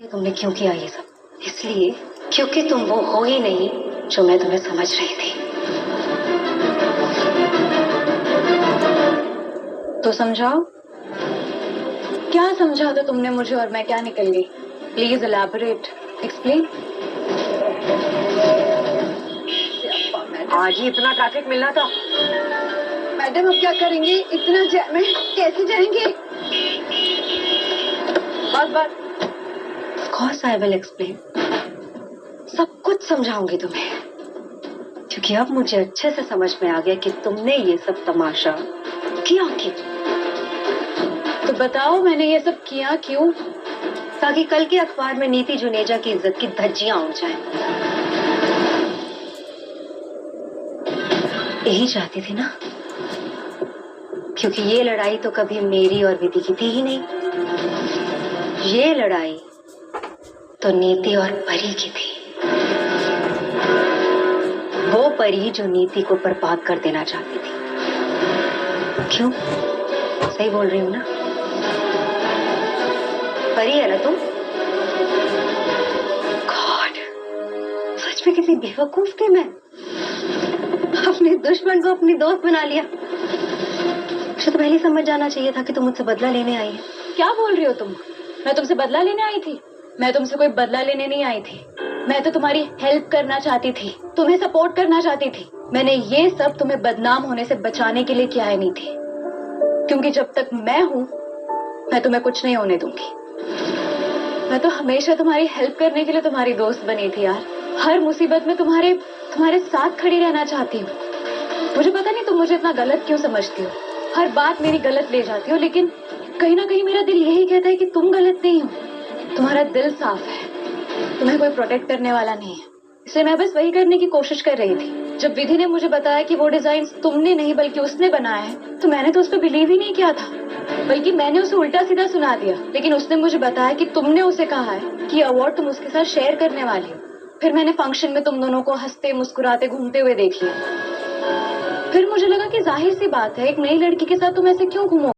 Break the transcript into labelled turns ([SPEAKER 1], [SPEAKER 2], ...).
[SPEAKER 1] तुमने क्यों किया ये सब? इसलिए क्योंकि तुम वो हो ही नहीं जो मैं तुम्हें समझ रही थी।
[SPEAKER 2] तो समझाओ, क्या समझा था तुमने मुझे और मैं क्या निकल गई? Please elaborate, explain.
[SPEAKER 1] आज ही इतना ट्रैफिक मिलना था।
[SPEAKER 2] मैडम अब क्या करेंगे? इतना जैम है, कैसे जाएंगे? बस
[SPEAKER 1] Course I will explain. सब कुछ समझाऊंगी तुम्हें, क्योंकि अब मुझे अच्छे से समझ में आ गया कि तुमने ये सब तमाशा किया क्यों।
[SPEAKER 2] तो बताओ मैंने ये सब किया क्यों?
[SPEAKER 1] ताकि कल के अखबार में नीति जुनेजा की इज्जत की धज्जियां उड़ जाएं। यही चाहती थी ना, क्योंकि ये लड़ाई तो कभी मेरी और विधि की थी ही नहीं। ये लड़ाई तो नीति और परी की थी। वो परी जो नीति को बर्बाद कर देना चाहती थी। क्यों? सही बोल रही हूँ ना? परी है ना तुम? गॉड, सच में किसी बेवकूफ थी मैं। अपने दुश्मन को अपनी दोस्त बना लिया। मुझे तो पहले ही समझ जाना चाहिए था कि तुम मुझसे बदला लेने आई है।
[SPEAKER 2] क्या बोल रही हो तुम? मैं तुमसे बदला लेने आई थी? मैं तुमसे कोई बदला लेने नहीं आई थी। मैं तो तुम्हारी हेल्प करना चाहती थी, तुम्हें सपोर्ट करना चाहती थी। मैंने ये सब तुम्हें बदनाम होने से बचाने के लिए किया है नीति, क्योंकि जब तक मैं हूं मैं तुम्हें कुछ नहीं होने दूंगी। मैं तो हमेशा तुम्हारी हेल्प करने के लिए तुम्हारी दोस्त बनी थी यार। हर मुसीबत में तुम्हारे साथ खड़ी रहना चाहती हूँ। मुझे पता नहीं तुम मुझे इतना गलत क्यों समझती हो, हर बात मेरी गलत ले जाती हो, लेकिन कहीं ना कहीं मेरा दिल यही कहता है कि तुम गलत नहीं हो। तुम्हारा दिल साफ है, तुम्हें कोई प्रोटेक्ट करने वाला नहीं है। इसलिए मैं बस वही करने की कोशिश कर रही थी। जब विधि ने मुझे बताया कि वो डिजाइन तुमने नहीं बल्कि उसने बनाया है, तो मैंने तो उस पर बिलीव ही नहीं किया था, बल्कि मैंने उसे उल्टा सीधा सुना दिया। लेकिन उसने मुझे बताया कि तुमने उसे कहा है कि अवार्ड तुम उसके साथ शेयर करने वाली हो। फिर मैंने फंक्शन में तुम दोनों को हंसते मुस्कुराते घूमते हुए देख लिया। फिर मुझे लगा कि जाहिर सी बात है, एक नई लड़की के साथ तुम ऐसे क्यों घूमो।